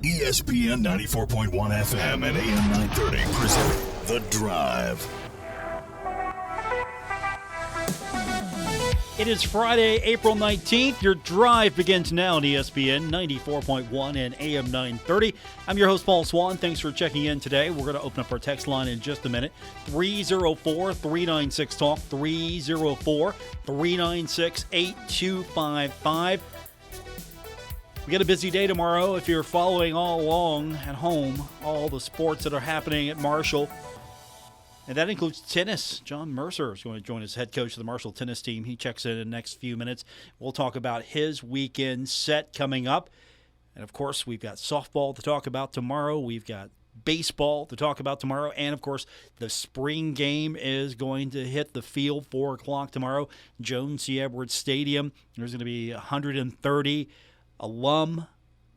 ESPN 94.1 FM and AM 930 present The Drive. It is Friday, April 19th. Your drive begins now on ESPN 94.1 and AM 930. I'm your host, Paul Swann. Thanks for checking in today. We're going to open up our text line in just a minute. 304-396-TALK, 304-396-8255. We got a busy day tomorrow. If you're following all along at home, all the sports that are happening at Marshall. And that includes tennis. John Mercer is going to join as head coach of the Marshall tennis team. He checks in the next few minutes. We'll talk about his weekend set coming up. And, of course, we've got softball to talk about tomorrow. We've got baseball to talk about tomorrow. And, of course, the spring game is going to hit the field 4 o'clock tomorrow. Joan C. Edwards Stadium. There's going to be 130 alum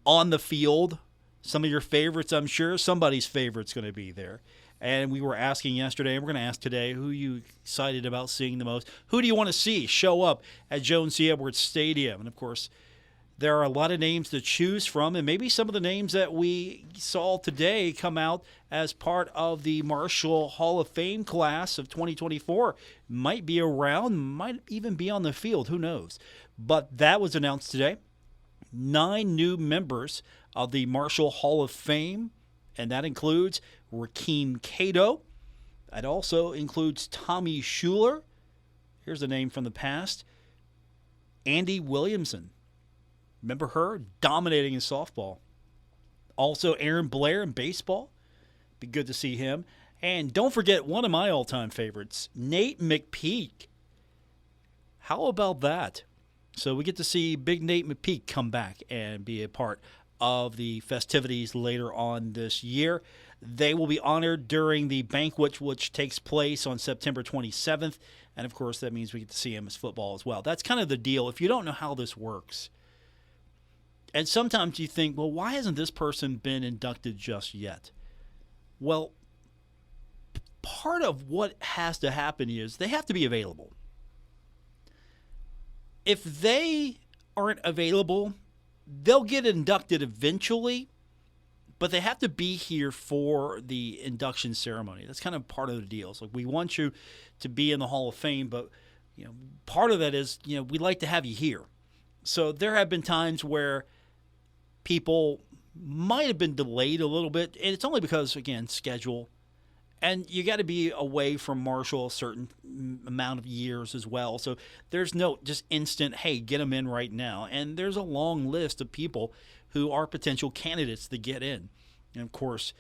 on the field. Some of your favorites, I'm sure. Somebody's favorite's going to be there. And we were asking yesterday, and we're going to ask today, who are you excited about seeing the most? Who do you want to see show up at Joan C. Edwards Stadium? And, of course, there are a lot of names to choose from, and maybe some of the names that we saw today come out as part of the Marshall Hall of Fame class of 2024 might be around, might even be on the field. Who knows? But that was announced today. 9 new members of the Marshall Hall of Fame, and that includes Rakeem Cato. It also includes Tommy Schuler. Here's a name from the past. Andy Williamson. Remember her? Dominating in softball. Also Aaron Blair in baseball. Be good to see him. And don't forget one of my all-time favorites, Nate McPeak. How about that? So we get to see Big Nate McPeak come back and be a part of the festivities later on this year. They will be honored during the banquet, which takes place on September 27th. And, of course, that means we get to see him as football as well. That's kind of the deal. If you don't know how this works, and sometimes you think, well, why hasn't this person been inducted just yet? Well, part of what has to happen is they have to be available. If they aren't available, they'll get inducted eventually, but they have to be here for the induction ceremony. That's kind of part of the deal. It's like, we want you to be in the Hall of Fame, but part of that is, we'd like to have you here. So there have been times where people might have been delayed a little bit, and it's only because, again, schedule. And you got to be away from Marshall a certain amount of years as well. So there's no just instant, hey, get them in right now. And there's a long list of people who are potential candidates to get in. And, of course,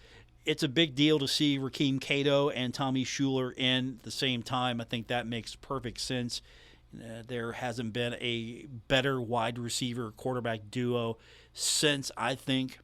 it's a big deal to see Rakeem Cato and Tommy Schuler in at the same time. I think that makes perfect sense. There hasn't been a better wide receiver quarterback duo since, I think.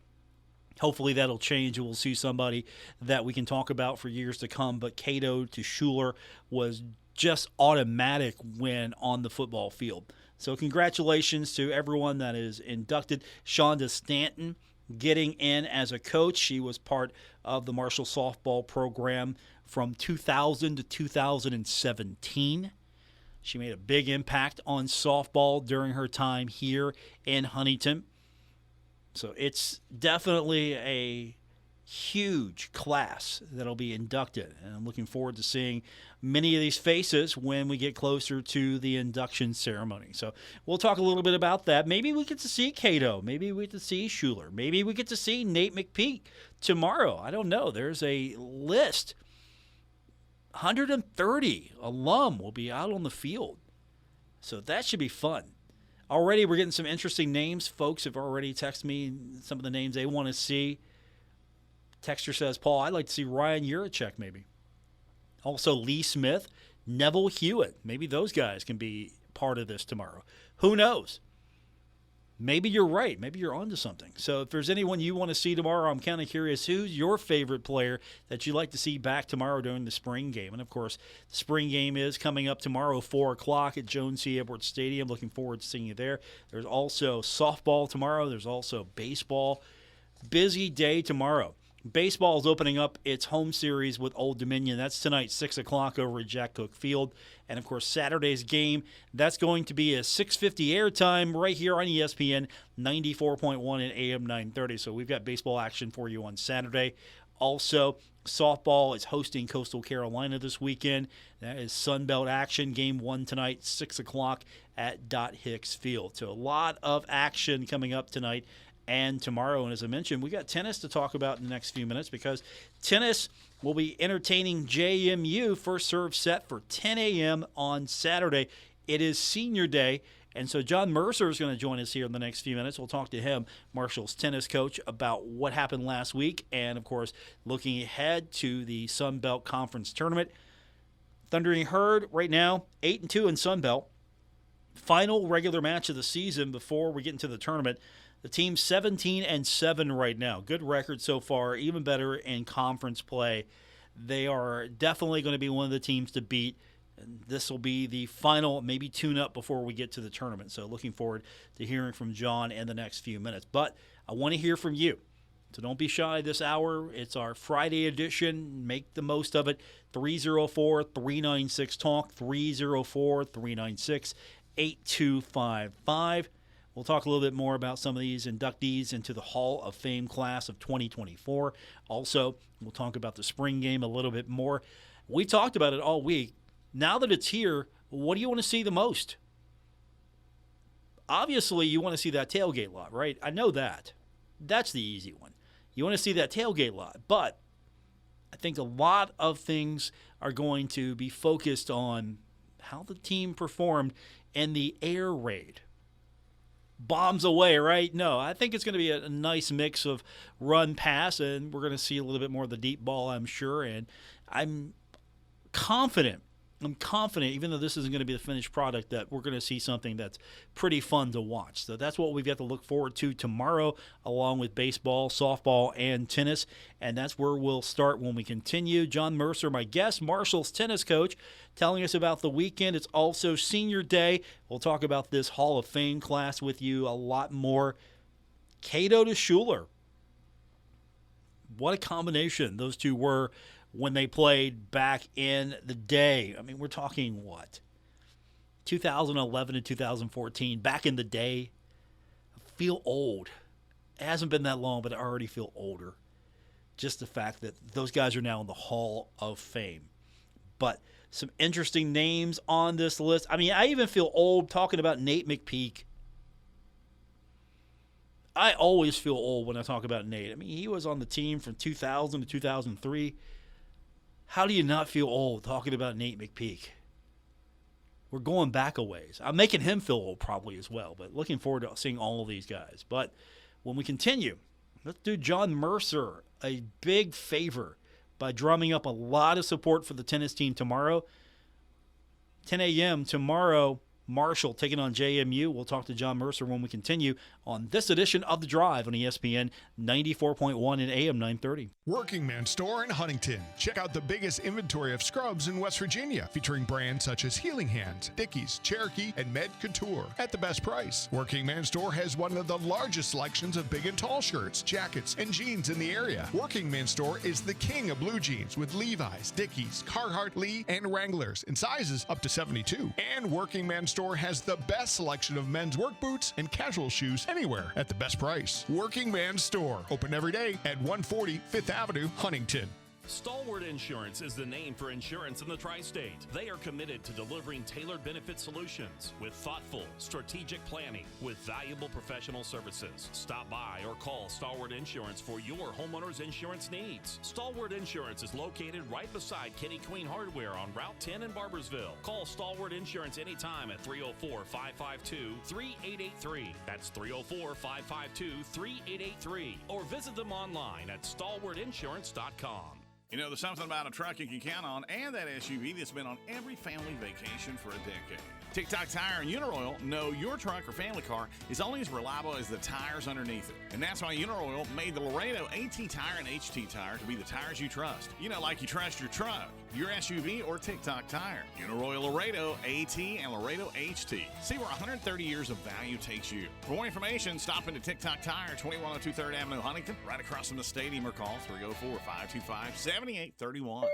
Hopefully that'll change and we'll see somebody that we can talk about for years to come. But Cato to Schuler was just automatic when on the football field. So congratulations to everyone that is inducted. Shonda Stanton getting in as a coach. She was part of the Marshall softball program from 2000 to 2017. She made a big impact on softball during her time here in Huntington. So it's definitely a huge class that'll be inducted. And I'm looking forward to seeing many of these faces when we get closer to the induction ceremony. So we'll talk a little bit about that. Maybe we get to see Cato. Maybe we get to see Schuler. Maybe we get to see Nate McPeak tomorrow. I don't know. There's a list. 130 alum will be out on the field. So that should be fun. Already we're getting some interesting names. Folks have already texted me some of the names they want to see. Texter says, Paul, I'd like to see Ryan Urachek maybe. Also Lee Smith, Neville Hewitt. Maybe those guys can be part of this tomorrow. Who knows? Maybe you're right. Maybe you're onto something. So if there's anyone you want to see tomorrow, I'm kind of curious, who's your favorite player that you'd like to see back tomorrow during the spring game? And, of course, the spring game is coming up tomorrow, 4 o'clock at Joan C. Edwards Stadium. Looking forward to seeing you there. There's also softball tomorrow. There's also baseball. Busy day tomorrow. Baseball is opening up its home series with Old Dominion. That's tonight, 6 o'clock over at Jack Cook Field. And, of course, Saturday's game, that's going to be a 6:50 airtime right here on ESPN 94.1 and AM 930. So we've got baseball action for you on Saturday. Also, softball is hosting Coastal Carolina this weekend. That is Sunbelt action. Game 1 tonight, 6 o'clock at Dot Hicks Field. So a lot of action coming up tonight and tomorrow. And as I mentioned, we got tennis to talk about in the next few minutes because tennis will be entertaining JMU. First serve set for 10 a.m. on Saturday. It is senior day. And so John Mercer is going to join us here in the next few minutes. We'll talk to him, Marshall's tennis coach, about what happened last week and, of course, looking ahead to the Sun Belt Conference Tournament. Thundering Herd right now, 8-2 in Sun Belt. Final regular match of the season before we get into the tournament. The team's 17-7 right now. Good record so far, even better in conference play. They are definitely going to be one of the teams to beat. And this will be the final, maybe tune-up before we get to the tournament. So looking forward to hearing from John in the next few minutes. But I want to hear from you. So don't be shy this hour. It's our Friday edition. Make the most of it. 304-396-TALK, 304-396-8255. We'll talk a little bit more about some of these inductees into the Hall of Fame class of 2024. Also, we'll talk about the spring game a little bit more. We talked about it all week. Now that it's here, what do you want to see the most? Obviously, you want to see that tailgate lot, right? I know that. That's the easy one. You want to see that tailgate lot. But I think a lot of things are going to be focused on how the team performed in the air raid. Bombs away, right? No, I think it's going to be a nice mix of run, pass, and we're going to see a little bit more of the deep ball, I'm sure. And I'm confident, even though this isn't going to be the finished product, that we're going to see something that's pretty fun to watch. So that's what we've got to look forward to tomorrow, along with baseball, softball, and tennis. And that's where we'll start when we continue. John Mercer, my guest, Marshall's tennis coach, telling us about the weekend. It's also senior day. We'll talk about this Hall of Fame class with you a lot more. Cato to Schuler. What a combination those two were when they played back in the day. I mean, we're talking what? 2011 and 2014, back in the day. I feel old. It hasn't been that long, but I already feel older. Just the fact that those guys are now in the Hall of Fame. But some interesting names on this list. I mean, I even feel old talking about Nate McPeak. I always feel old when I talk about Nate. I mean, he was on the team from 2000 to 2003. How do you not feel old talking about Nate McPeak? We're going back a ways. I'm making him feel old probably as well, but looking forward to seeing all of these guys. But when we continue, let's do John Mercer a big favor by drumming up a lot of support for the tennis team tomorrow. 10 a.m. tomorrow, Marshall taking on JMU. We'll talk to John Mercer when we continue on this edition of The Drive on ESPN 94.1 and AM 930. Working Man Store in Huntington. Check out the biggest inventory of scrubs in West Virginia, featuring brands such as Healing Hands, Dickies, Cherokee, and Med Couture at the best price. Working Man Store has one of the largest selections of big and tall shirts, jackets, and jeans in the area. Working Man Store is the king of blue jeans with Levi's, Dickies, Carhartt, Lee, and Wranglers in sizes up to 72. And Working Man Store has the best selection of men's work boots and casual shoes anywhere at the best price. Working Man Store, open every day at 140 5th Avenue, Huntington. Stalwart Insurance is the name for insurance in the tri-state. They are committed to delivering tailored benefit solutions with thoughtful, strategic planning with valuable professional services. Stop by or call Stalwart Insurance for your homeowner's insurance needs. Stalwart Insurance is located right beside Kitty Queen Hardware on Route 10 in Barbersville. Call Stalwart Insurance anytime at 304-552-3883. That's 304-552-3883. Or visit them online at stalwartinsurance.com. You know, there's something about a truck you can count on and that SUV that's been on every family vacation for a decade. TikTok Tire and Uniroyal know your truck or family car is only as reliable as the tires underneath it. And that's why Uniroyal made the Laredo AT Tire and HT Tire to be the tires you trust. You know, like you trust your truck. your SUV, or TikTok Tire. Uniroyal Laredo AT and Laredo HT. See where 130 years of value takes you. For more information, stop into TikTok Tire, 2102 3rd Avenue, Huntington, right across from the stadium, or call 304-525-7831.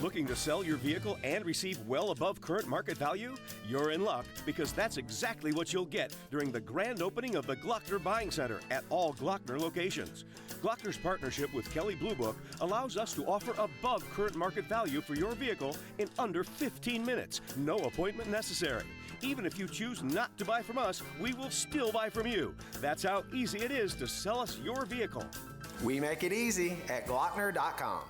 Looking to sell your vehicle and receive well above current market value? You're in luck, because that's exactly what you'll get during the grand opening of the Glockner Buying Center at all Glockner locations. Glockner's partnership with Kelley Blue Book allows us to offer above current market value for your vehicle in under 15 minutes. No appointment necessary. Even if you choose not to buy from us, we will still buy from you. That's how easy it is to sell us your vehicle. We make it easy at Glockner.com.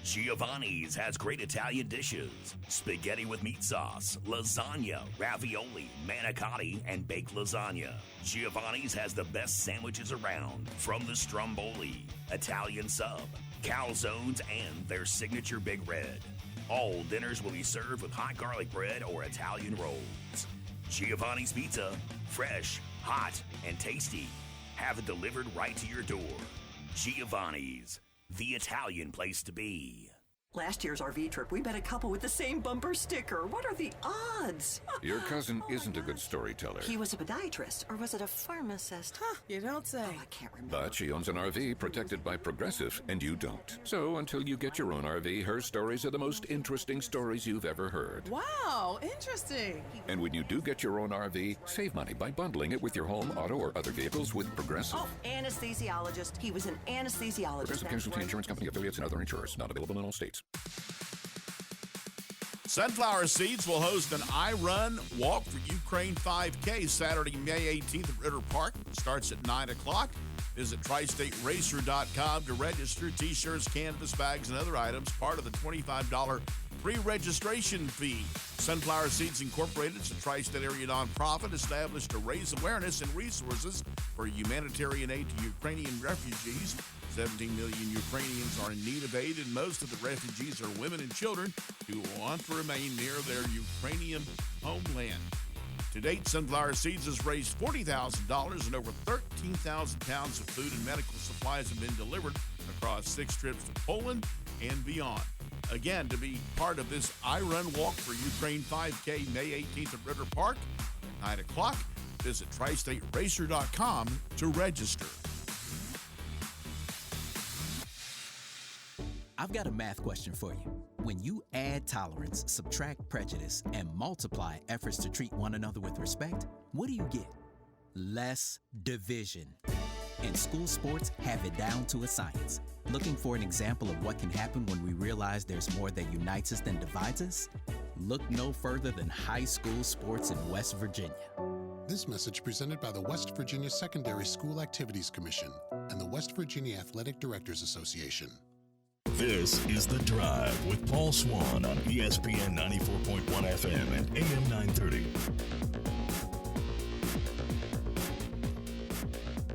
Giovanni's has great Italian dishes: spaghetti with meat sauce, lasagna, ravioli, manicotti, and baked lasagna. Giovanni's has the best sandwiches around, from the stromboli, Italian sub, calzones, and their signature Big Red. All dinners will be served with hot garlic bread or Italian rolls. Giovanni's Pizza, fresh, hot, and tasty. Have it delivered right to your door. Giovanni's, the Italian place to be. Last year's RV trip, we met a couple with the same bumper sticker. What are the odds? Your cousin isn't a good storyteller. He was a podiatrist, or was it a pharmacist? Huh, you don't say. Oh, I can't remember. But she owns an RV protected by Progressive, and you don't. So until you get your own RV, her stories are the most interesting stories you've ever heard. Wow, interesting. And when you do get your own RV, save money by bundling it with your home, auto, or other vehicles with Progressive. Oh, anesthesiologist. He was an anesthesiologist. Progressive Casualty Insurance Company, affiliates, and other insurers. Not available in all states. Sunflower Seeds will host an I Run Walk for Ukraine 5K Saturday, May 18th at Ritter Park. It starts at 9 o'clock. Visit TriStateRacer.com to register. T-shirts, canvas bags, and other items, part of the $25 pre-registration fee. Sunflower Seeds Incorporated is a tri-state area nonprofit established to raise awareness and resources for humanitarian aid to Ukrainian refugees. 17 million Ukrainians are in need of aid, and most of the refugees are women and children who want to remain near their Ukrainian homeland. To date, Sunflower Seeds has raised $40,000, and over 13,000 pounds of food and medical supplies have been delivered across 6 trips to Poland and beyond. Again, to be part of this I Run Walk for Ukraine 5K, May 18th at Ritter Park, 9 o'clock, visit TriStateRacer.com to register. I've got a math question for you. When you add tolerance, subtract prejudice, and multiply efforts to treat one another with respect, what do you get? Less division. And school sports have it down to a science. Looking for an example of what can happen when we realize there's more that unites us than divides us? Look no further than high school sports in West Virginia. This message presented by the West Virginia Secondary School Activities Commission and the West Virginia Athletic Directors Association. This is The Drive with Paul Swann on ESPN 94.1 FM and AM 930.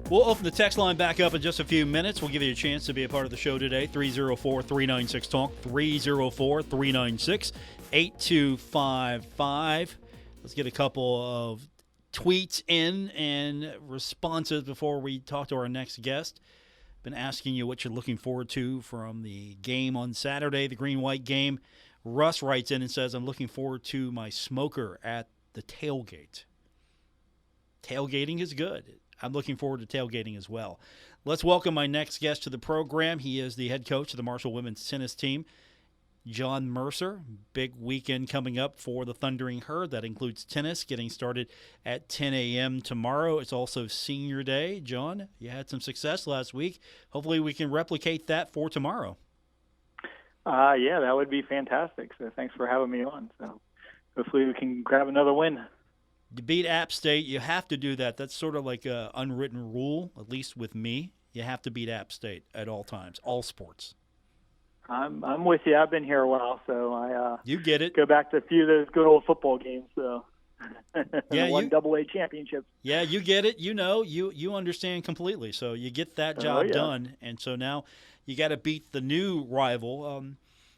We'll open the text line back up in just a few minutes. We'll give you a chance to be a part of the show today. 304-396-TALK, 304-396-8255. Let's get a couple of tweets in and responses before we talk to our next guest. Been asking you what you're looking forward to from the game on Saturday, the green-white game. Russ writes in and says, I'm looking forward to my smoker at the tailgate. Tailgating is good. I'm looking forward to tailgating as well. Let's welcome my next guest to the program. He is the head coach of the Marshall women's tennis team, John Mercer. Big weekend coming up for the Thundering Herd. That includes tennis getting started at 10 a.m. tomorrow. It's also Senior Day. John, you had some success last week. Hopefully we can replicate that for tomorrow. Yeah, that would be fantastic. So thanks for having me on. So hopefully we can grab another win. You beat App State. You have to do that. That's sort of like an unwritten rule, at least with me. You have to beat App State at all times, all sports. I'm with you. I've been here a while, so I you get it. Go back to a few of those good old football games. So yeah, won AA championships. Yeah, you get it. You know, you understand completely. So you get that job done, and so now you got to beat the new rival.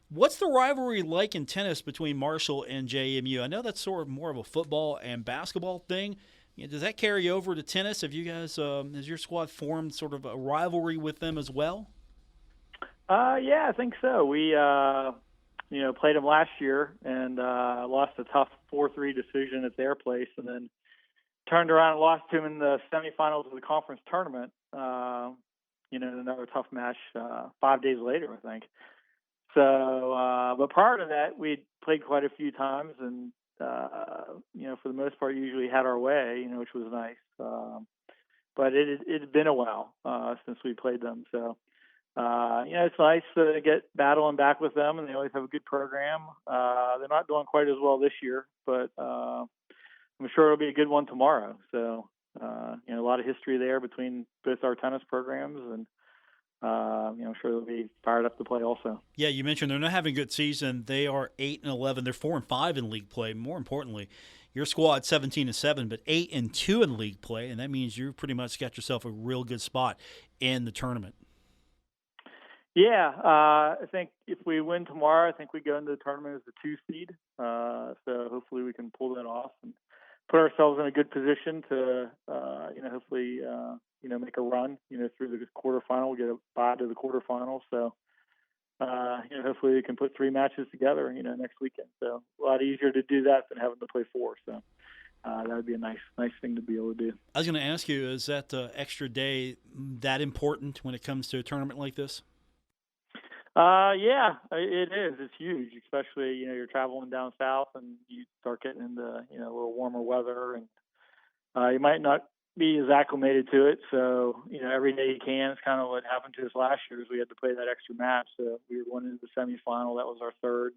What's the rivalry like in tennis between Marshall and JMU? I know that's sort of more of a football and basketball thing. Does that carry over to tennis? Have you guys, has your squad formed sort of a rivalry with them as well? Yeah, I think so. We, played them last year and lost a tough 4-3 decision at their place, and then turned around and lost to them in the semifinals of the conference tournament. In another tough match 5 days later, I think. So, but prior to that, we'd played quite a few times, and for the most part, usually had our way, which was nice. But it had been a while since we played them, so. It's nice to get battling back with them, and they always have a good program. They're not doing quite as well this year, but I'm sure it'll be a good one tomorrow. So, a lot of history there between both our tennis programs, and I'm sure they'll be fired up to play also. Yeah, you mentioned they're not having a good season. They are 8-11. They're 4-5 in league play. More importantly, your squad 17-7, but 8-2 in league play, and that means you pretty much got yourself a real good spot in the tournament. Yeah, I think if we win tomorrow, I think we go into the tournament as the 2 seed. So hopefully we can pull that off and put ourselves in a good position to, hopefully, make a run, through the quarterfinal, get a bye to the quarterfinal. So, hopefully we can put 3 matches together, next weekend. So a lot easier to do that than having to play 4. So that would be a nice thing to be able to do. I was going to ask you, is that extra day that important when it comes to a tournament like this? Yeah, it is. It's huge, especially, you're traveling down south and you start getting into, a little warmer weather, and you might not be as acclimated to it. So, every day you can. It's kind of what happened to us last year is we had to play that extra match. So we were going into the semifinal. That was our third.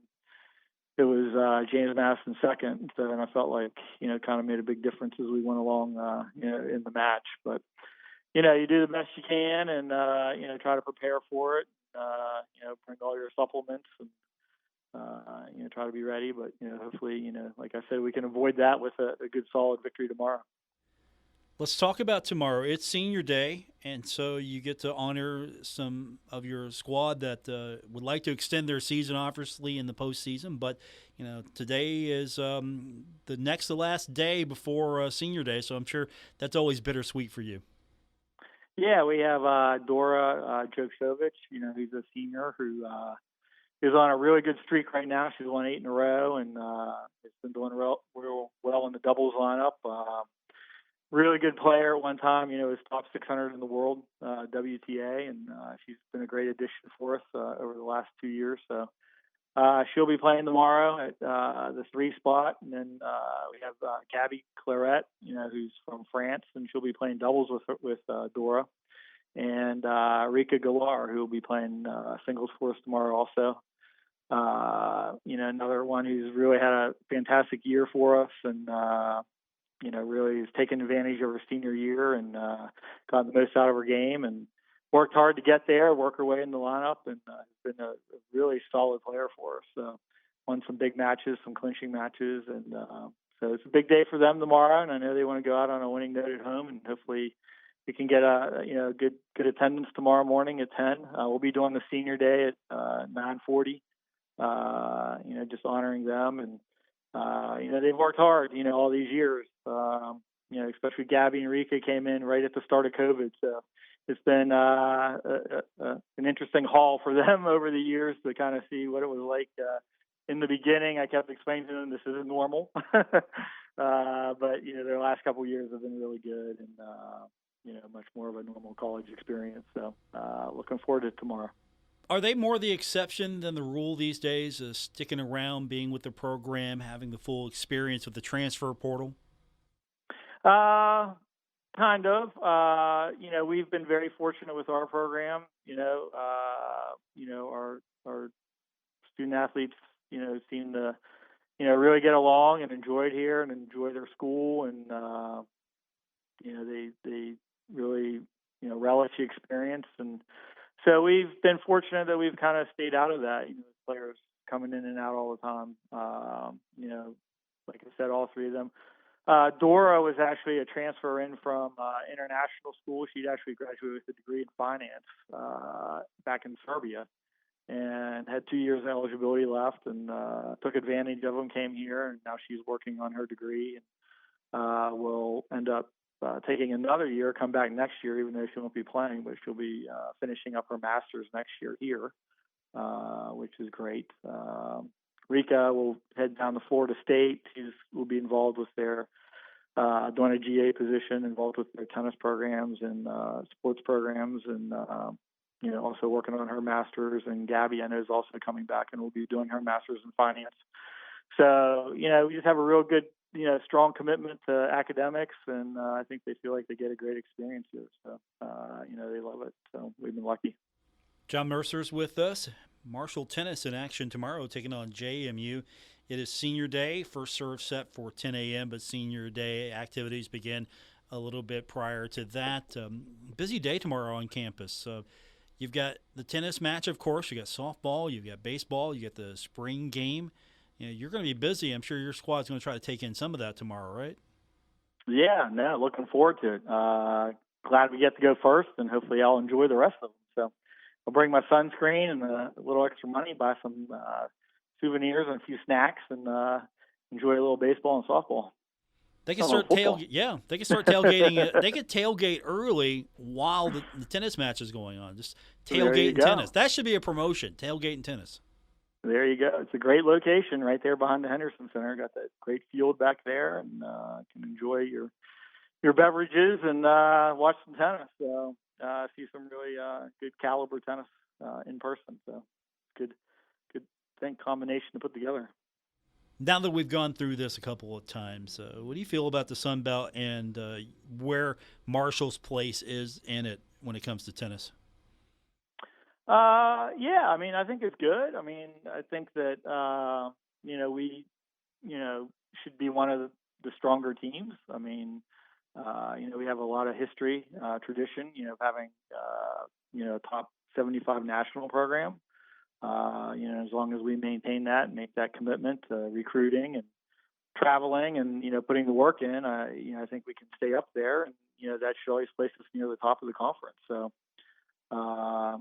It was James Madison second. So, and I felt like, it kind of made a big difference as we went along, in the match. But, you do the best you can and, try to prepare for it. Bring all your supplements and, try to be ready. But, hopefully, like I said, we can avoid that with a good solid victory tomorrow. Let's talk about tomorrow. It's senior day, and so you get to honor some of your squad that would like to extend their season, obviously, in the postseason. But, today is the next to last day before senior day, so I'm sure that's always bittersweet for you. Yeah, we have Dora Joksovich, who's a senior who is on a really good streak right now. She's won 8 in a row and has been doing real well in the doubles lineup. Really good player at one time, was top 600 in the world, WTA, and she's been a great addition for us over the last 2 years. So she'll be playing tomorrow at the 3 spot, and then we have Gabby Claret, who's from France, and she'll be playing doubles with Dora, and Rika Galar, who will be playing singles for us tomorrow also. Another one who's really had a fantastic year for us, and really has taken advantage of her senior year and got the most out of her game and worked hard to get there, work her way in the lineup, and has been a really solid player for us. So won some big matches, some clinching matches, and so it's a big day for them tomorrow. And I know they want to go out on a winning note at home, and hopefully we can get a good attendance tomorrow morning at 10. We'll be doing the senior day at 9:40. Just honoring them, and they've worked hard, all these years. Especially Gabby and Rika came in right at the start of COVID, so it's been an interesting haul for them over the years to kind of see what it was like. In the beginning, I kept explaining to them this isn't normal, but their last couple of years have been really good, and much more of a normal college experience. So looking forward to tomorrow. Are they more the exception than the rule these days, sticking around, being with the program, having the full experience with the transfer portal? Kind of. We've been very fortunate with our program. Our student athletes, seem to, really get along and enjoy it here and enjoy their school, and they really, relish the experience. And so we've been fortunate that we've kind of stayed out of that. Players coming in and out all the time. Like I said, all 3 of them. Dora was actually a transfer in from international school. She'd actually graduated with a degree in finance back in Serbia and had 2 years of eligibility left, and took advantage of them, came here, and now she's working on her degree, and will end up taking another year, come back next year, even though she won't be playing, but she'll be finishing up her master's next year here, which is great. Rika will head down to Florida State. Will be involved with their doing a GA position, involved with their tennis programs and sports programs, and also working on her master's. And Gabby, I know, is also coming back and will be doing her master's in finance. So we just have a real good, strong commitment to academics, and I think they feel like they get a great experience here. So they love it. So we've been lucky. John Mercer's with us. Marshall tennis in action tomorrow, taking on JMU. It is senior day. First serve set for 10 a.m., but senior day activities begin a little bit prior to that. Busy day tomorrow on campus. You've got the tennis match, of course. You got softball. You've got baseball. You got the spring game. You're going to be busy. I'm sure your squad's going to try to take in some of that tomorrow, right? Yeah, no, looking forward to it. Glad we get to go first, and hopefully I'll enjoy the rest of them. So I'll bring my sunscreen and a little extra money, buy some souvenirs and a few snacks, and enjoy a little baseball and softball. They can start tailgating. Yeah, they can start tailgating. They could tailgate early while the tennis match is going on. Just tailgate and tennis. That should be a promotion. Tailgate and tennis. There you go. It's a great location right there behind the Henderson Center. Got that great field back there, and can enjoy your beverages and watch some tennis. So see some really good caliber tennis in person. So good combination to put together. Now that we've gone through this a couple of times, what do you feel about the Sun Belt and where Marshall's place is in it when it comes to tennis? Yeah, I mean, I think it's good. I mean, I think that, we, should be one of the stronger teams. I mean, we have a lot of history, tradition, of having, a top 75 national program. As long as we maintain that and make that commitment to recruiting and traveling and, putting the work in, I think we can stay up there, and, that should always place us near the top of the conference. So, I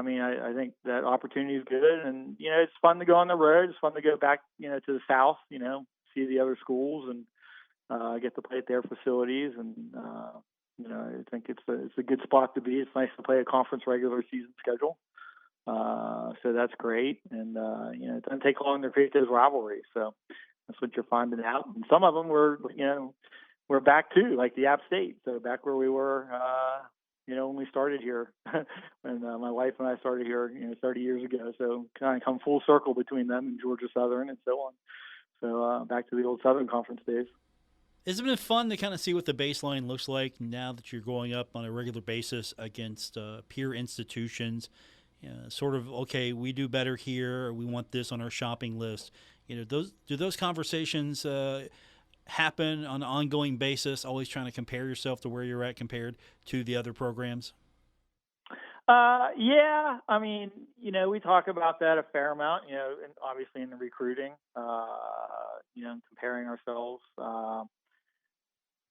mean, I think that opportunity is good, and, it's fun to go on the road. It's fun to go back, to the South, see the other schools and get to play at their facilities. And, I think it's a good spot to be. It's nice to play a conference regular season schedule. So that's great. And, it doesn't take long to create those rivalries. So that's what you're finding out. And some of them we're back to, like the App State. So back where we were, when we started here, when my wife and I started here, 30 years ago. So kind of come full circle between them and Georgia Southern and so on. So back to the old Southern Conference days. Has it been fun to kind of see what the baseline looks like now that you're going up on a regular basis against peer institutions? Sort of, okay, we do better here. We want this on our shopping list. Do those conversations happen on an ongoing basis, always trying to compare yourself to where you're at compared to the other programs? Yeah, I mean, we talk about that a fair amount, and obviously in the recruiting, comparing ourselves.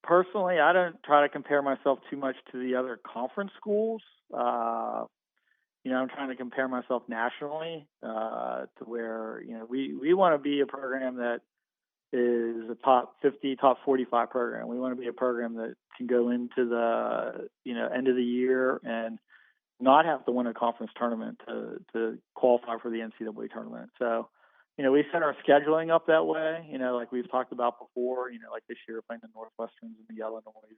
Personally, I don't try to compare myself too much to the other conference schools. I'm trying to compare myself nationally to where, we want to be a program that is a top 50, top 45 program. We want to be a program that can go into the, end of the year and not have to win a conference tournament to qualify for the NCAA tournament. So, we set our scheduling up that way, like we've talked about before, like this year playing the Northwesterns and the Illinois.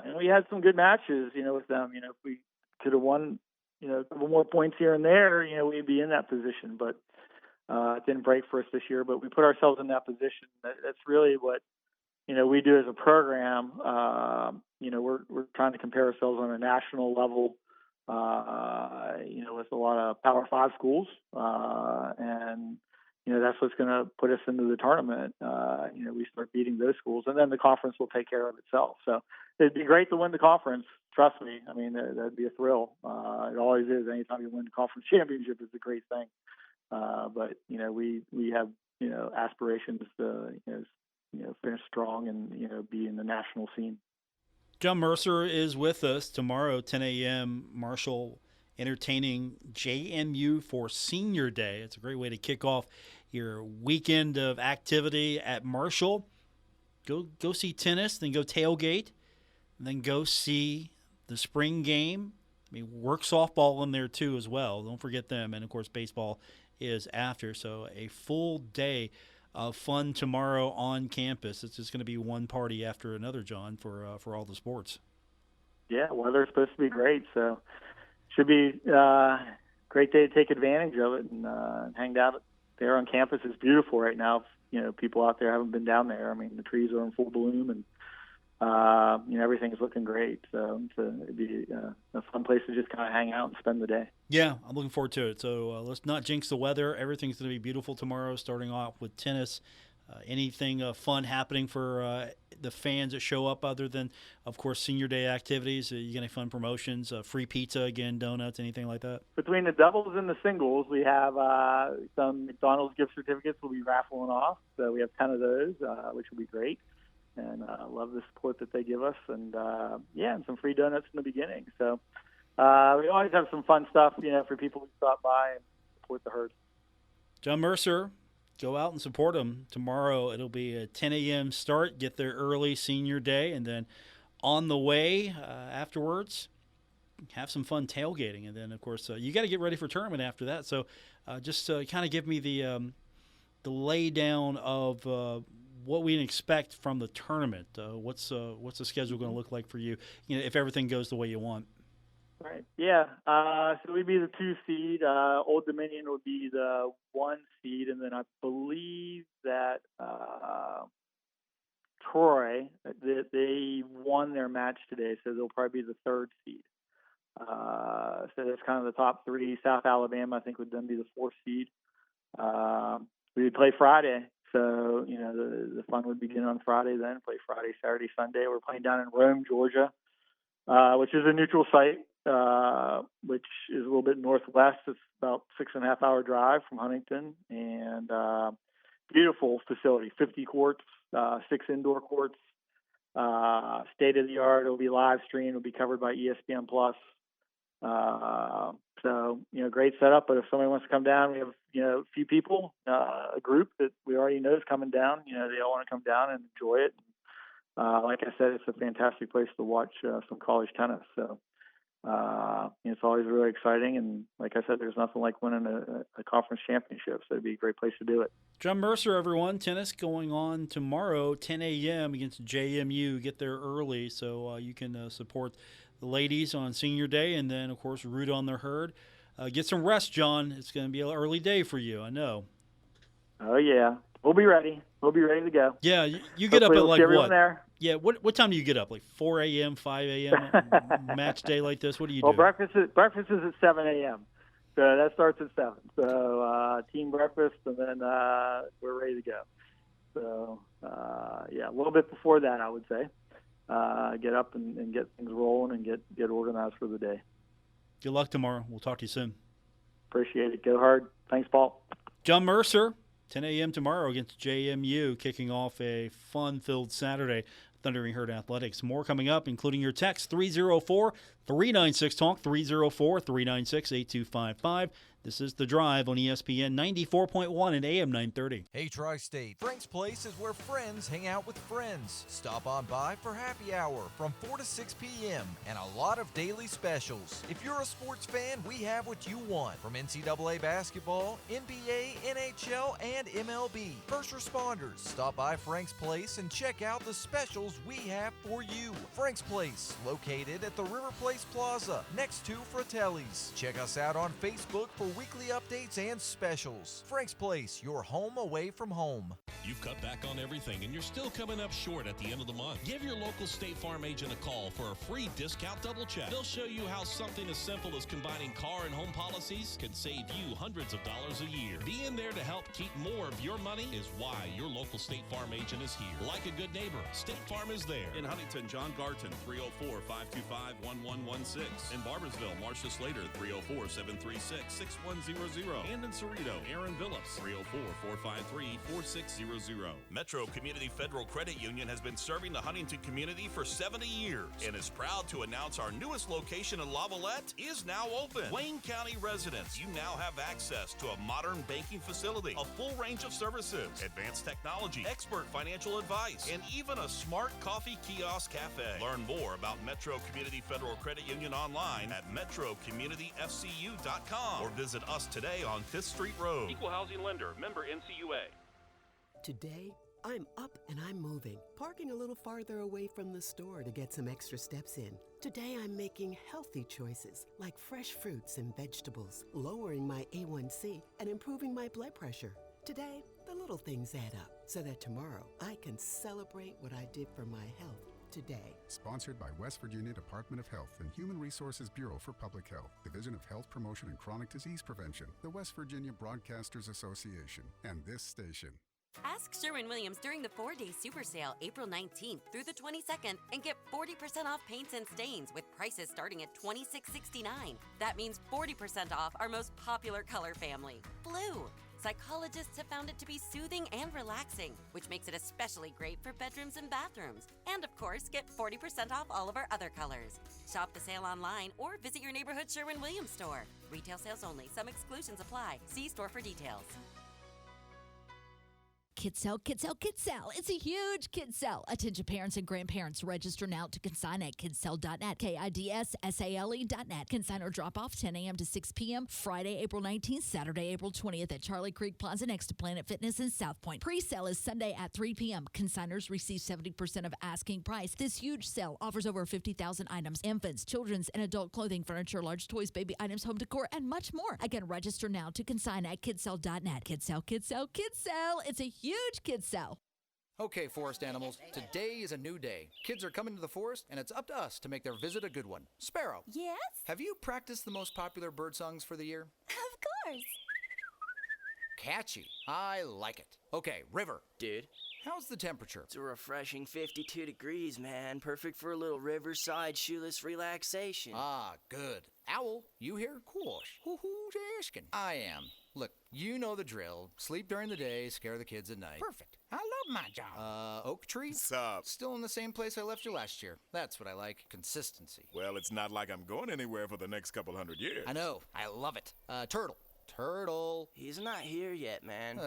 And we had some good matches, with them. If we could have won, a couple more points here and there, we'd be in that position. But it didn't break for us this year. But we put ourselves in that position. That's really what, we do as a program. We're trying to compare ourselves on a national level, with a lot of Power 5 schools. And, that's what's going to put us into the tournament. We start beating those schools, and then the conference will take care of itself. So it'd be great to win the conference. Trust me. I mean, that'd be a thrill. It always is. Anytime you win the conference championship, it's a great thing. But, we have, aspirations to, finish strong and, be in the national scene. John Mercer is with us tomorrow, 10 a.m. Marshall entertaining JMU for Senior Day. It's a great way to kick off your weekend of activity at Marshall. go see tennis, then go tailgate, and then go see the spring game. I mean, work softball in there too as well. Don't forget them, and of course baseball is after. So a full day of fun tomorrow on campus. It's just going to be one party after another, John, for all the sports. Yeah, weather's supposed to be great, so should be great day to take advantage of it and hang out there on campus. It's beautiful right now. You know, people out there haven't been down there. I mean, the trees are in full bloom, and everything's looking great. So it'd be a fun place to just kind of hang out and spend the day. Yeah, I'm looking forward to it. So let's not jinx the weather. Everything's going to be beautiful tomorrow, starting off with tennis. Anything fun happening for the fans that show up other than, of course, senior day activities? You get any fun promotions, free pizza again, donuts, anything like that? Between the doubles and the singles, we have some McDonald's gift certificates we'll be raffling off. So we have 10 of those, which will be great. And love the support that they give us. And, and some free donuts in the beginning. So we always have some fun stuff, for people who stop by and support the herd. John Mercer, go out and support them. Tomorrow it'll be a 10 a.m. start. Get there early, senior day. And then on the way afterwards, have some fun tailgating. And then, of course, you got to get ready for tournament after that. So just kind of give me the lay down of what we can expect from the tournament. What's the schedule going to look like for you, if everything goes the way you want? Right. Yeah. So we'd be the 2 seed. Old Dominion would be the 1 seed, and then I believe that Troy, they won their match today, so they'll probably be the 3rd seed. So that's kind of the top 3. South Alabama, I think, would then be the 4th seed. We would play Friday, so the fun would begin on Friday. Then play Friday, Saturday, Sunday. We're playing down in Rome, Georgia, which is a neutral site. Which is a little bit northwest. It's about 6.5 hour drive from Huntington, and beautiful facility, 50 courts, 6 indoor courts, state of the art. It'll be live streamed. It'll be covered by ESPN Plus. So, great setup, but if somebody wants to come down, we have, a few people, a group that we already know is coming down. They all want to come down and enjoy it. Like I said, it's a fantastic place to watch some college tennis. So, it's always really exciting, and like I said, there's nothing like winning a conference championship, so it'd be a great place to do it. John Mercer, everyone. Tennis going on tomorrow, 10 a.m. against JMU. Get there early so you can support the ladies on senior day, and then, of course, root on their herd. Get some rest, John. It's going to be an early day for you, I know. Oh, yeah. We'll be ready. We'll be ready to go. Yeah, you get up at like what? There. Yeah, what time do you get up? Like 4 a.m., 5 a.m., match day like this? What do you do? Well, breakfast is at 7 a.m., so that starts at 7. So team breakfast, and then we're ready to go. So, a little bit before that, I would say. Get up and get things rolling and get organized for the day. Good luck tomorrow. We'll talk to you soon. Appreciate it. Go hard. Thanks, Paul. John Mercer. 10 a.m. tomorrow against JMU, kicking off a fun-filled Saturday. Thundering Herd Athletics. More coming up, including your text, 304-396-TALK, 304-396-8255. This is The Drive on ESPN 94.1 and AM 930. Hey, Tri-State. Frank's Place is where friends hang out with friends. Stop on by for happy hour from 4 to 6 p.m. and a lot of daily specials. If you're a sports fan, we have what you want. From NCAA basketball, NBA, NHL, and MLB. First responders, stop by Frank's Place and check out the specials we have for you. Frank's Place, located at the River Place Plaza, next to Fratelli's. Check us out on Facebook for weekly updates and specials. Frank's Place, your home away from home. You've cut back on everything and you're still coming up short at the end of the month. Give your local State Farm agent a call for a free discount double check. They'll show you how something as simple as combining car and home policies can save you hundreds of dollars a year. Being there to help keep more of your money is why your local State Farm agent is here. Like a good neighbor, State Farm is there. In Huntington, John Garton, 304-525-1116. In Barboursville, Marcia Slater, 304-736-61 And in Cerrito, Aaron Billups, 304-453-4600. Metro Community Federal Credit Union has been serving the Huntington community for 70 years and is proud to announce our newest location in Lavalette is now open. Wayne County residents, you now have access to a modern banking facility, a full range of services, advanced technology, expert financial advice, and even a smart coffee kiosk cafe. Learn more about Metro Community Federal Credit Union online at metrocommunityfcu.com or visit us today on 5th Street Road. Equal housing lender, member NCUA. Today, I'm up and I'm moving, parking a little farther away from the store to get some extra steps in. Today, I'm making healthy choices like fresh fruits and vegetables, lowering my A1C and improving my blood pressure. Today, the little things add up so that tomorrow I can celebrate what I did for my health today. Sponsored by West Virginia Department of Health and Human Resources Bureau for Public Health, Division of Health Promotion and Chronic Disease Prevention, the West Virginia Broadcasters Association, and this station. Ask Sherwin-Williams during the 4-day super sale, April 19th through the 22nd, and get 40% off paints and stains with prices starting at $26.69. That means 40% off our most popular color family, blue. Psychologists have found it to be soothing and relaxing, which makes it especially great for bedrooms and bathrooms. And of course, get 40% off all of our other colors. Shop the sale online or visit your neighborhood Sherwin-Williams store. Retail sales only. Some exclusions apply. See store for details. Kid Sale, Kid Sale, Kid Sale. It's a huge Kid Sale. Attention parents and grandparents. Register now to consign at kidsale.net, KIDSSALE.net. Consigner drop-off 10 a.m. to 6 p.m. Friday, April 19th, Saturday, April 20th at Charlie Creek Plaza next to Planet Fitness in South Point. Pre-sale is Sunday at 3 p.m. Consigners receive 70% of asking price. This huge sale offers over 50,000 items. Infants, children's, and adult clothing, furniture, large toys, baby items, home decor, and much more. Again, register now to consign at kidsale.net. Kid Sale, Kid Sale, Kid Sale. It's a huge Kid Sale. Okay, forest animals, today is a new day. Kids are coming to the forest, and it's up to us to make their visit a good one. Sparrow. Yes? Have you practiced the most popular bird songs for the year? Of course. Catchy. I like it. Okay, River. Dude. How's the temperature? It's a refreshing 52 degrees, man. Perfect for a little riverside shoeless relaxation. Ah, good. Owl, you here? Course. Who's asking? I am. Look, you know the drill. Sleep during the day, scare the kids at night. Perfect. I love my job. Oak Tree? What's up? Still in the same place I left you last year. That's what I like. Consistency. Well, it's not like I'm going anywhere for the next couple hundred years. I know. I love it. Turtle. Turtle. He's not here yet, man.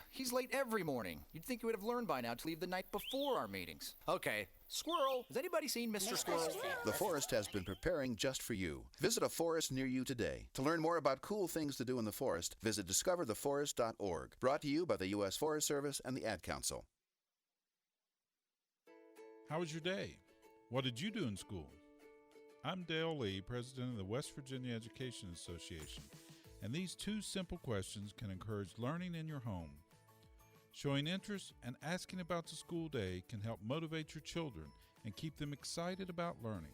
He's late every morning. You'd think he would have learned by now to leave the night before our meetings. Okay. Squirrel. Has anybody seen Mr. Squirrel? The forest has been preparing just for you. Visit a forest near you today. To learn more about cool things to do in the forest, visit discovertheforest.org. Brought to you by the U.S. Forest Service and the Ad Council. How was your day? What did you do in school? I'm Dale Lee, president of the West Virginia Education Association, and these two simple questions can encourage learning in your home. Showing interest and asking about the school day can help motivate your children and keep them excited about learning.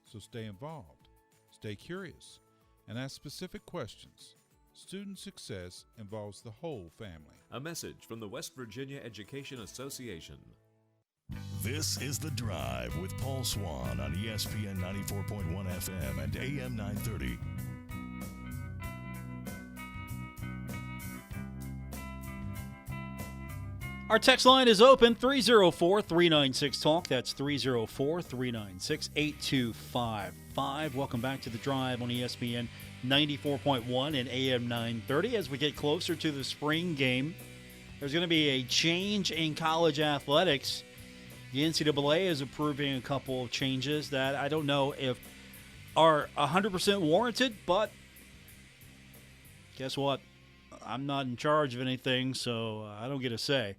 So stay involved, stay curious, and ask specific questions. Student success involves the whole family. A message from the West Virginia Education Association. This is The Drive with Paul Swann on ESPN 94.1 FM and AM 930. Our text line is open, 304-396-TALK. That's 304-396-8255. Welcome back to The Drive on ESPN 94.1 and AM 930. As we get closer to the spring game, there's going to be a change in college athletics. The NCAA is approving a couple of changes that I don't know if are 100% warranted, but guess what? I'm not in charge of anything, so I don't get a say.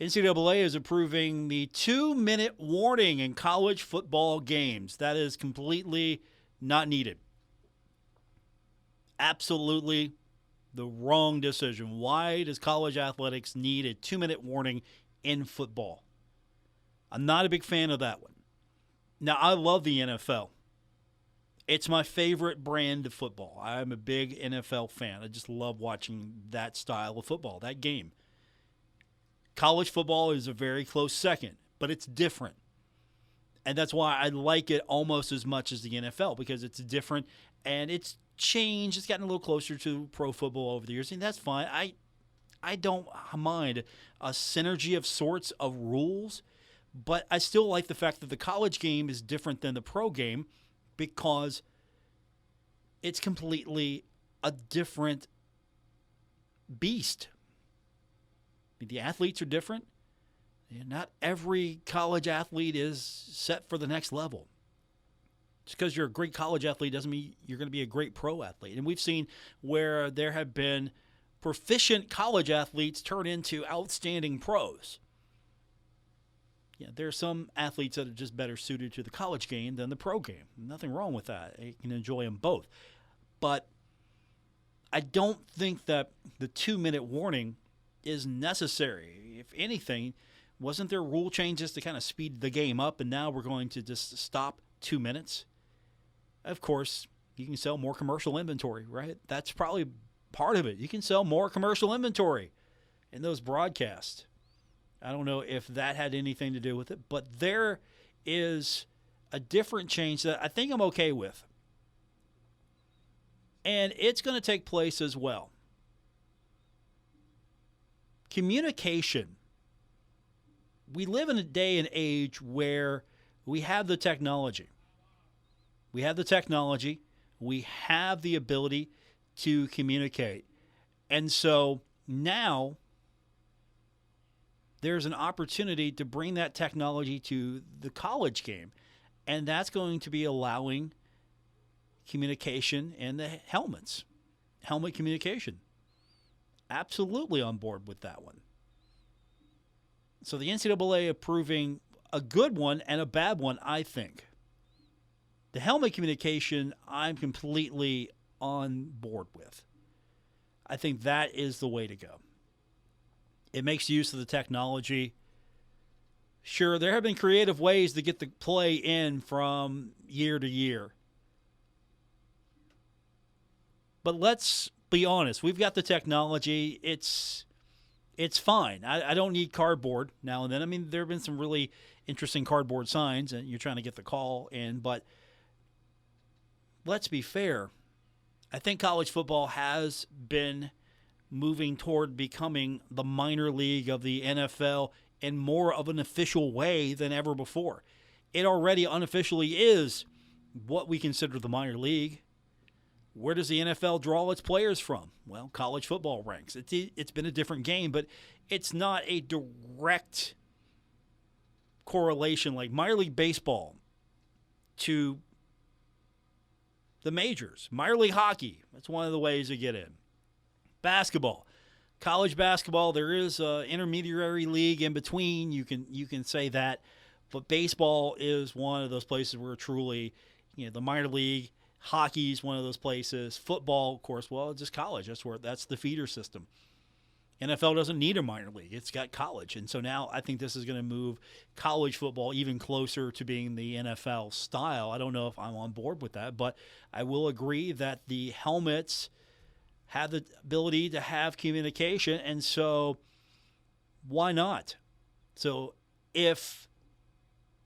NCAA is approving the 2-minute warning in college football games. That is completely not needed. Absolutely the wrong decision. Why does college athletics need a 2-minute warning in football? I'm not a big fan of that one. Now, I love the NFL. It's my favorite brand of football. I'm a big NFL fan. I just love watching that style of football, that game. College football is a very close second, but it's different. And that's why I like it almost as much as the NFL, because it's different and it's changed. It's gotten a little closer to pro football over the years, and that's fine. I don't mind a synergy of sorts of rules, but I still like the fact that the college game is different than the pro game because it's completely a different beast. I mean, the athletes are different. Not every college athlete is set for the next level. Just because you're a great college athlete doesn't mean you're going to be a great pro athlete. And we've seen where there have been proficient college athletes turn into outstanding pros. Yeah, there are some athletes that are just better suited to the college game than the pro game. Nothing wrong with that. You can enjoy them both. But I don't think that the 2-minute warning is necessary. If anything, wasn't there rule changes to kind of speed the game up, and now we're going to just stop 2 minutes? Of course, you can sell more commercial inventory, right? That's probably part of it. You can sell more commercial inventory in those broadcasts. I don't know if that had anything to do with it, but there is a different change that I think I'm okay with. And it's going to take place as well. Communication. We live in a day and age where we have the technology. We have the technology. We have the ability to communicate. And so now there's an opportunity to bring that technology to the college game. And that's going to be allowing communication in the helmets. Helmet communication. Absolutely on board with that one. So the NCAA approving a good one and a bad one, I think. The helmet communication, I'm completely on board with. I think that is the way to go. It makes use of the technology. Sure, there have been creative ways to get the play in from year to year. But let's be honest. We've got the technology. It's fine. I don't need cardboard now and then. I mean, there have been some really interesting cardboard signs, and you're trying to get the call in. But let's be fair. I think college football has been moving toward becoming the minor league of the NFL in more of an official way than ever before. It already unofficially is what we consider the minor league. Where does the NFL draw its players from? Well, college football ranks. It's been a different game, but it's not a direct correlation like minor league baseball to the majors. Minor league hockey, that's one of the ways to get in. Basketball. College basketball, there is an intermediary league in between. You can say that. But baseball is one of those places where truly, the minor league. Hockey is one of those places. Football, of course, well, it's just college. That's the feeder system. NFL doesn't need a minor league. It's got college. And so now I think this is going to move college football even closer to being the NFL style. I don't know if I'm on board with that, but I will agree that the helmets have the ability to have communication, and so why not? So if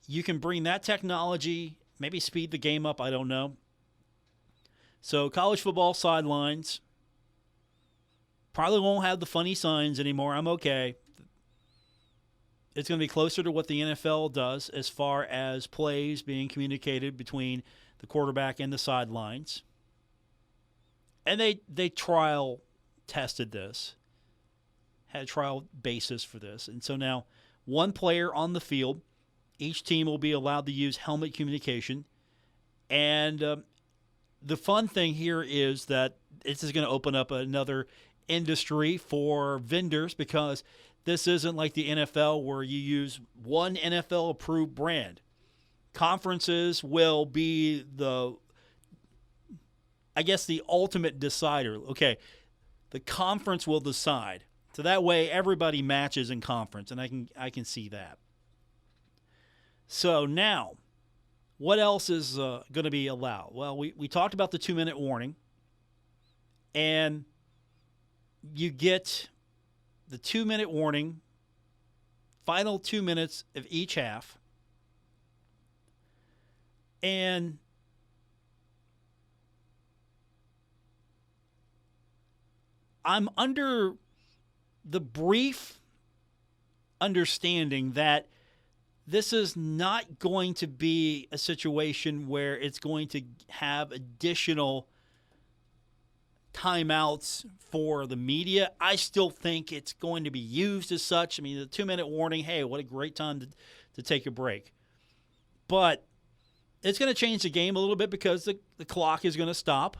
you can bring that technology, maybe speed the game up, I don't know. So college football sidelines probably won't have the funny signs anymore. I'm okay. It's going to be closer to what the NFL does as far as plays being communicated between the quarterback and the sidelines. And they trial tested this, had a trial basis for this. And so now one player on the field, each team will be allowed to use helmet communication. And the fun thing here is that this is going to open up another industry for vendors, because this isn't like the NFL where you use one NFL-approved brand. Conferences will be the ultimate decider. Okay, the conference will decide. So that way everybody matches in conference, and I can see that. So now, what else is going to be allowed? Well, we talked about the 2-minute warning, and you get the 2-minute warning, final 2 minutes of each half. And I'm under the brief understanding that this is not going to be a situation where it's going to have additional timeouts for the media. I still think it's going to be used as such. I mean, the 2-minute warning, hey, what a great time to take a break. But it's going to change the game a little bit because the clock is going to stop.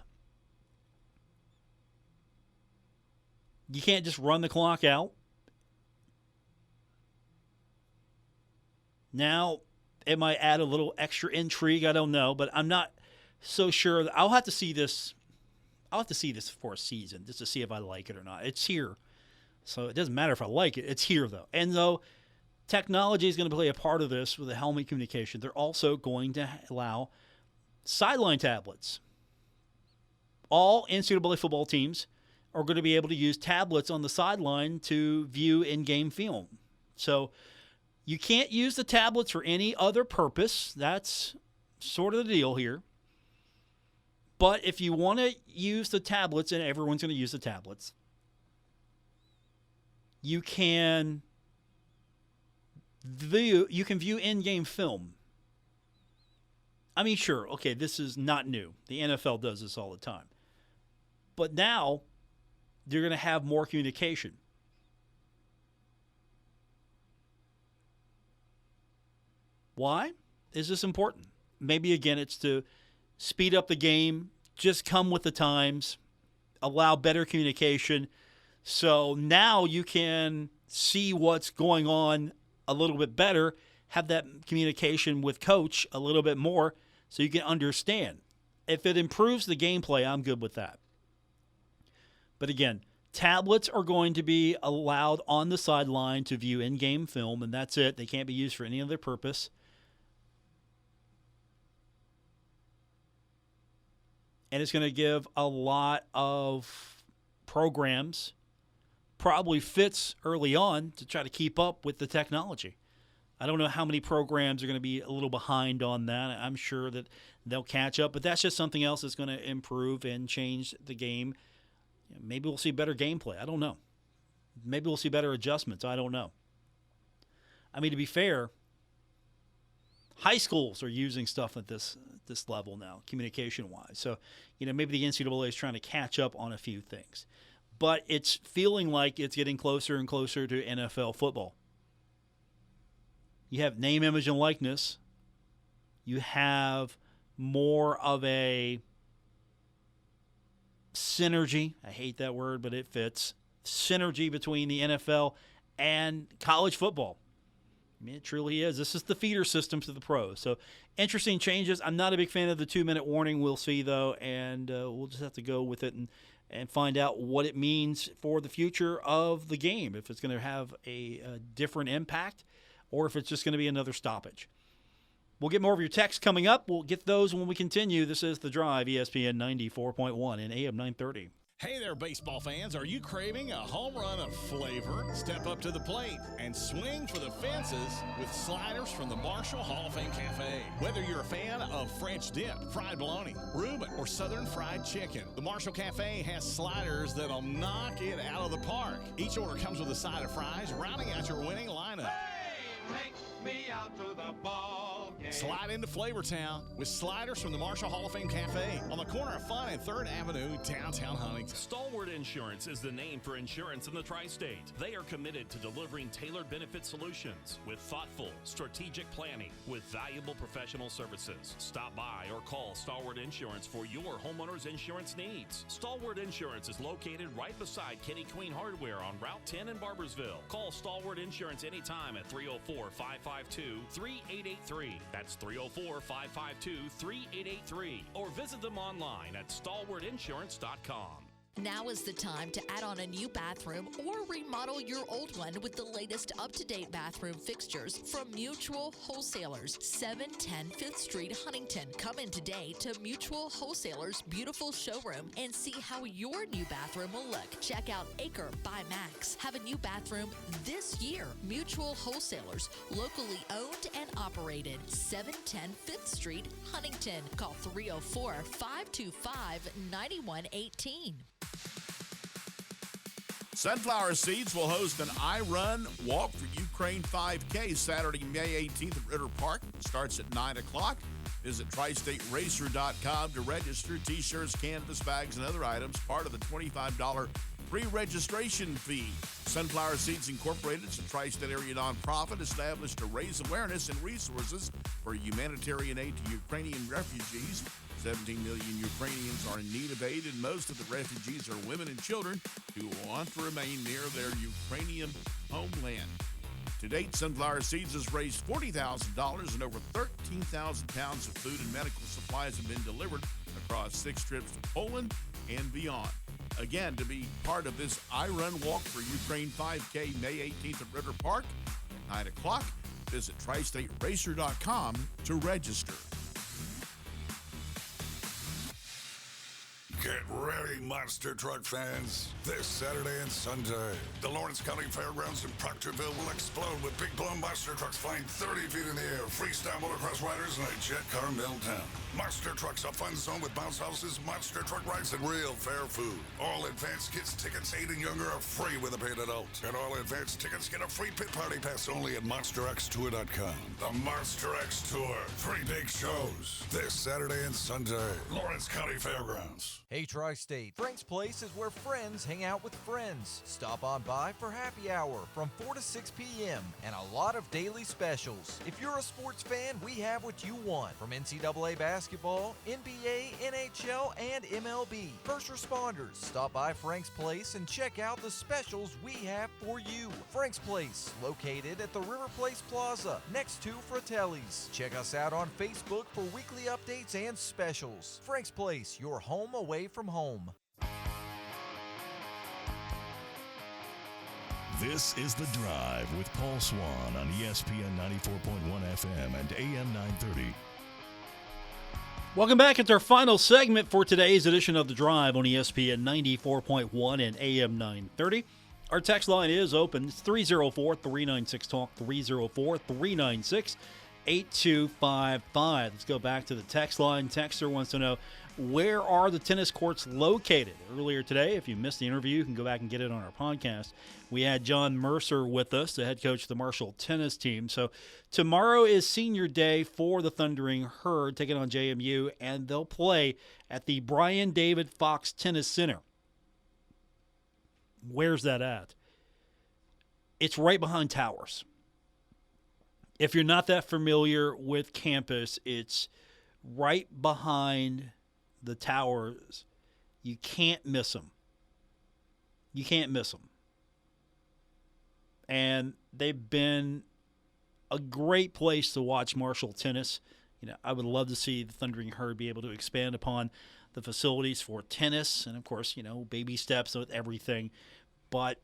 You can't just run the clock out. Now, it might add a little extra intrigue. I don't know, but I'm not so sure. I'll have to see this. I'll have to see this for a season just to see if I like it or not. It's here. So it doesn't matter if I like it. It's here, though. And though technology is going to play a part of this with the helmet communication, they're also going to allow sideline tablets. All NCAA football teams are going to be able to use tablets on the sideline to view in-game film. So you can't use the tablets for any other purpose. That's sort of the deal here. But if you want to use the tablets, and everyone's going to use the tablets, you can view in-game film. I mean, sure, okay, this is not new. The NFL does this all the time. But now you're going to have more communication. Why is this important? Maybe, again, it's to speed up the game, just come with the times, allow better communication. So now you can see what's going on a little bit better, have that communication with coach a little bit more so you can understand. If it improves the gameplay, I'm good with that. But again, tablets are going to be allowed on the sideline to view in-game film, and that's it. They can't be used for any other purpose. And it's going to give a lot of programs, probably fits early on, to try to keep up with the technology. I don't know how many programs are going to be a little behind on that. I'm sure that they'll catch up, but that's just something else that's going to improve and change the game. Maybe we'll see better gameplay. I don't know. Maybe we'll see better adjustments. I don't know. I mean, to be fair, high schools are using stuff at this level now, communication-wise. So, maybe the NCAA is trying to catch up on a few things. But it's feeling like it's getting closer and closer to NFL football. You have name, image, and likeness. You have more of a synergy. I hate that word, but it fits. Synergy between the NFL and college football. I mean, it truly is. This is the feeder system to the pros. So, interesting changes. I'm not a big fan of the 2-minute warning. We'll see, though, and we'll just have to go with it and find out what it means for the future of the game, if it's going to have a different impact or if it's just going to be another stoppage. We'll get more of your texts coming up. We'll get those when we continue. This is The Drive, ESPN 94.1 and AM 930. Hey there, baseball fans. Are you craving a home run of flavor? Step up to the plate and swing for the fences with sliders from the Marshall Hall of Fame Cafe. Whether you're a fan of French dip, fried bologna, Reuben, or Southern fried chicken, the Marshall Cafe has sliders that'll knock it out of the park. Each order comes with a side of fries, rounding out your winning lineup. Hey, take me out to the ball game. Slide into Flavortown with sliders from the Marshall Hall of Fame Cafe on the corner of Fun and 3rd Avenue, downtown Huntington. Stalwart Insurance is the name for insurance in the tri-state. They are committed to delivering tailored benefit solutions with thoughtful, strategic planning with valuable professional services. Stop by or call Stalwart Insurance for your homeowner's insurance needs. Stalwart Insurance is located right beside Kitty Queen Hardware on Route 10 in Barbersville. Call Stalwart Insurance anytime at 304-552-3883. That's 304-552-3883. Or visit them online at stalwartinsurance.com. Now is the time to add on a new bathroom or remodel your old one with the latest up-to-date bathroom fixtures from Mutual Wholesalers, 710 5th Street, Huntington. Come in today to Mutual Wholesalers' beautiful showroom and see how your new bathroom will look. Check out Acre by Max. Have a new bathroom this year. Mutual Wholesalers, locally owned and operated, 710 5th Street, Huntington. Call 304-525-9118. Sunflower Seeds will host an I Run Walk for Ukraine 5K Saturday, May 18th at Ritter Park. It starts at 9 o'clock. Visit TriStateRacer.com to register. T-shirts, canvas bags, and other items, part of the $25 pre-registration fee. Sunflower Seeds Incorporated is a tri-state area nonprofit established to raise awareness and resources for humanitarian aid to Ukrainian refugees. 17 million Ukrainians are in need of aid, and most of the refugees are women and children who want to remain near their Ukrainian homeland. To date, Sunflower Seeds has raised $40,000 and over 13,000 pounds of food and medical supplies have been delivered across 6 trips to Poland and beyond. Again, to be part of this I Run Walk for Ukraine 5K May 18th at Ritter Park at 9 o'clock, visit TriStateRacer.com to register. Get ready, monster truck fans. This Saturday and Sunday, the Lawrence County Fairgrounds in Proctorville will explode with big blown monster trucks flying 30 feet in the air, freestyle motocross riders, and a jet car meltdown. Monster Trucks, a fun zone with bounce houses, monster truck rides, and real fair food. All advanced kids tickets 8 and younger are free with a paid adult. And all advanced tickets get a free pit party pass only at MonsterXTour.com. The Monster X Tour. 3 big shows. This Saturday and Sunday. Lawrence County Fairgrounds. Hey, Tri-State, Frank's Place is where friends hang out with friends. Stop on by for happy hour from 4 to 6 p.m. and a lot of daily specials. If you're a sports fan, we have what you want. From NCAA basketball, NBA, NHL, and MLB. First responders, stop by Frank's Place and check out the specials we have for you. Frank's Place, located at the River Place Plaza, next to Fratelli's. Check us out on Facebook for weekly updates and specials. Frank's Place, your home away from home. This is The Drive with Paul Swann on ESPN 94.1 FM and AM 930. Welcome back. It's our final segment for today's edition of The Drive on ESPN 94.1 and AM 930. Our text line is open. It's 304-396-TALK, 304-396-8255. Let's go back to the text line. Texter wants to know, where are the tennis courts located? Earlier today, if you missed the interview, you can go back and get it on our podcast. We had John Mercer with us, the head coach of the Marshall tennis team. So tomorrow is senior day for the Thundering Herd, taking on JMU, and they'll play at the Brian David Fox Tennis Center. Where's that at? It's right behind Towers. If you're not that familiar with campus, it's right behind the Towers. You can't miss them. You can't miss them. And they've been a great place to watch Marshall tennis. You know, I would love to see the Thundering Herd be able to expand upon the facilities for tennis and, of course, you know, baby steps with everything. But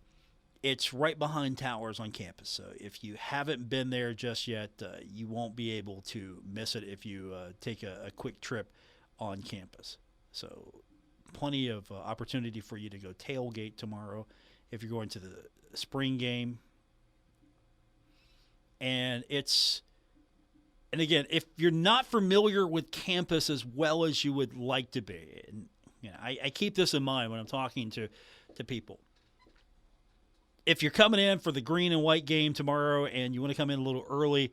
it's right behind Towers on campus. So if you haven't been there just yet, you won't be able to miss it if you take a quick trip on campus. So plenty of opportunity for you to go tailgate tomorrow if you're going to the spring game. And again, if you're not familiar with campus as well as you would like to be, and you know, I keep this in mind when I'm talking to people. If you're coming in for the green and white game tomorrow and you want to come in a little early,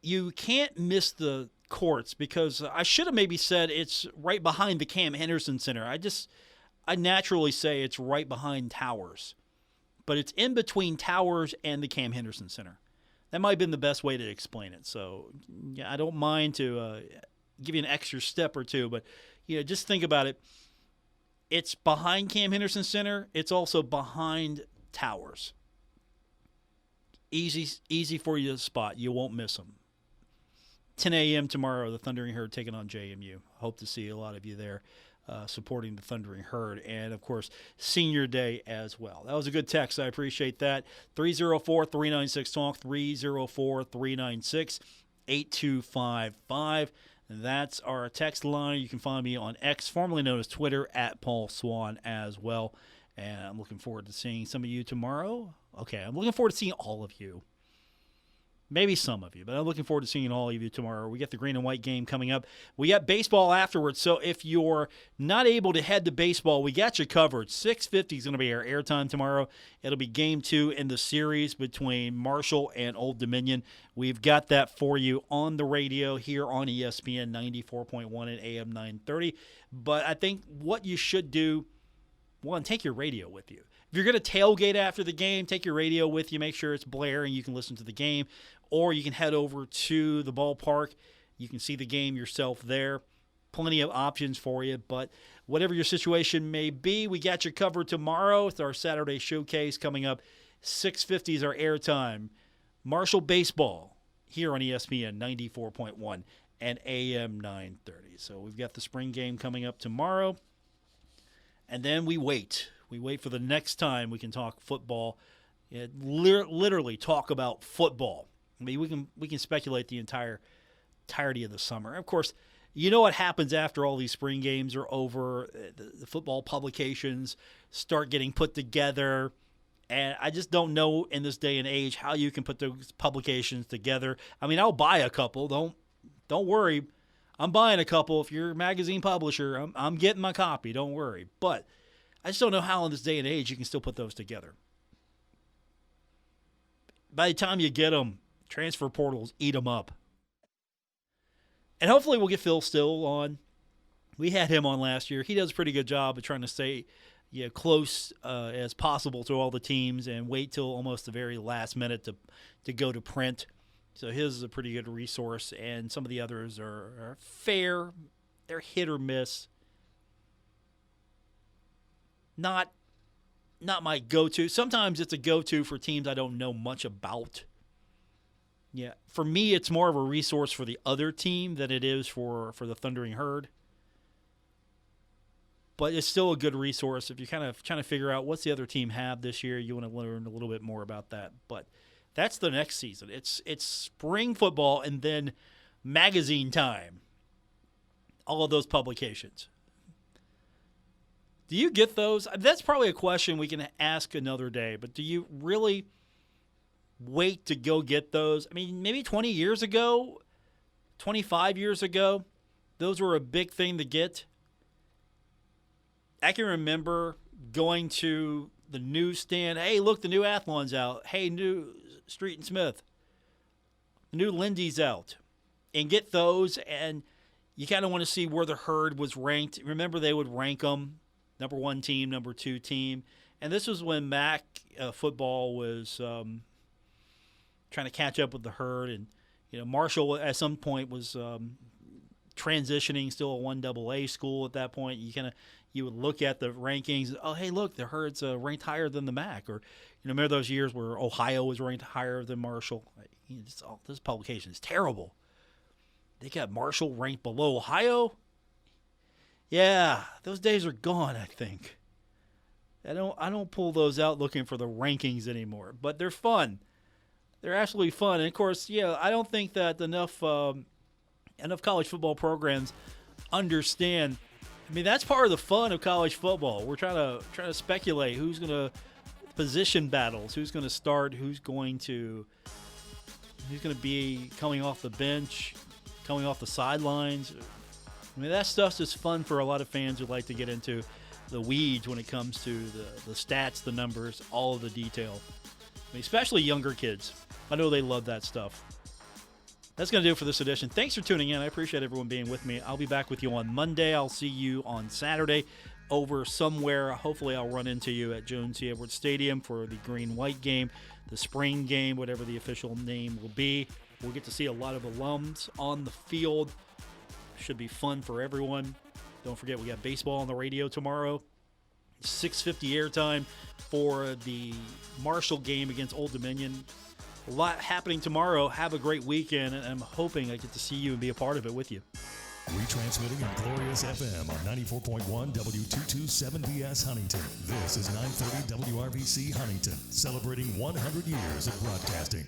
you can't miss the courts, because I should have maybe said it's right behind the Cam Henderson Center. I naturally say it's right behind Towers, but it's in between Towers and the Cam Henderson Center. That might have been the best way to explain it. So yeah, I don't mind to give you an extra step or two, but you know, just think about it. It's behind Cam Henderson Center. It's also behind Towers. Easy for you to spot. You won't miss them. 10 a.m. tomorrow, the Thundering Herd taking on JMU. Hope to see a lot of you there. supporting the Thundering Herd. And, of course, Senior Day as well. That was a good text. I appreciate that. 304-396-TALK, 304-396-8255. That's our text line. You can find me on X, formerly known as Twitter, at Paul Swann as well. And I'm looking forward to seeing some of you tomorrow. Okay, I'm looking forward to seeing all of you. Maybe some of you, but I'm looking forward to seeing all of you tomorrow. We got the green and white game coming up. We got baseball afterwards, so if you're not able to head to baseball, we got you covered. 6:50 is going to be our airtime tomorrow. It'll be Game 2 in the series between Marshall and Old Dominion. We've got that for you on the radio here on ESPN 94.1 and AM 930. But I think what you should do, one, take your radio with you. If you're going to tailgate after the game, take your radio with you. Make sure it's blaring. You can listen to the game. Or you can head over to the ballpark. You can see the game yourself there. Plenty of options for you. But whatever your situation may be, we got you covered tomorrow. It's our Saturday showcase coming up. 6:50 is our airtime. Marshall baseball here on ESPN 94.1 and AM 930. So we've got the spring game coming up tomorrow. And then we wait. We wait for the next time we can talk football. Literally talk about football. I mean, we can speculate the entirety of the summer. Of course, you know what happens after all these spring games are over. The football publications start getting put together. And I just don't know in this day and age how you can put those publications together. I mean, I'll buy a couple. Don't worry. I'm buying a couple. If you're a magazine publisher, I'm getting my copy. Don't worry. But I just don't know how in this day and age you can still put those together. By the time you get them, transfer portals eat them up. And hopefully we'll get Phil Still on. We had him on last year. He does a pretty good job of trying to stay close as possible to all the teams and wait till almost the very last minute to go to print. So his is a pretty good resource, and some of the others are fair. They're hit or miss. Not my go-to. Sometimes it's a go-to for teams I don't know much about. Yeah, for me, it's more of a resource for the other team than it is for the Thundering Herd. But it's still a good resource if you're kind of trying to figure out what's the other team have this year. You want to learn a little bit more about that. But that's the next season. It's spring football and then magazine time. All of those publications. Do you get those? That's probably a question we can ask another day. But do you really wait to go get those? I mean, maybe 20 years ago, 25 years ago, those were a big thing to get. I can remember going to the newsstand. Hey, look, the new Athlon's out. Hey, new Street and Smith. The new Lindy's out. And get those, and you kind of want to see where the Herd was ranked. Remember, they would rank them, number 1 team, number 2 team. And this was when MAC football was trying to catch up with the Herd. And, Marshall at some point was transitioning, still a 1AA school at that point. You would look at the rankings. Oh, hey, look, the Herd's ranked higher than the MAC. Or, remember those years where Ohio was ranked higher than Marshall? This publication is terrible. They got Marshall ranked below Ohio? Yeah, those days are gone, I think. I don't pull those out looking for the rankings anymore. But they're fun. They're absolutely fun. And, of course, I don't think that enough college football programs understand. I mean, that's part of the fun of college football. We're trying to speculate who's going to position battles, who's going to start, who's going to be coming off the bench, coming off the sidelines. I mean, that stuff's just fun for a lot of fans who like to get into the weeds when it comes to the stats, the numbers, all of the detail. I mean, especially younger kids. I know they love that stuff. That's going to do it for this edition. Thanks for tuning in. I appreciate everyone being with me. I'll be back with you on Monday. I'll see you on Saturday over somewhere. Hopefully I'll run into you at Jones C. Edwards Stadium for the green-white game, the spring game, whatever the official name will be. We'll get to see a lot of alums on the field. Should be fun for everyone. Don't forget, we got baseball on the radio tomorrow. 6:50 airtime for the Marshall game against Old Dominion. A lot happening tomorrow. Have a great weekend, and I'm hoping I get to see you and be a part of it with you. Retransmitting in Glorious FM on 94.1 W227BS Huntington. This is 930 WRVC Huntington, celebrating 100 years of broadcasting.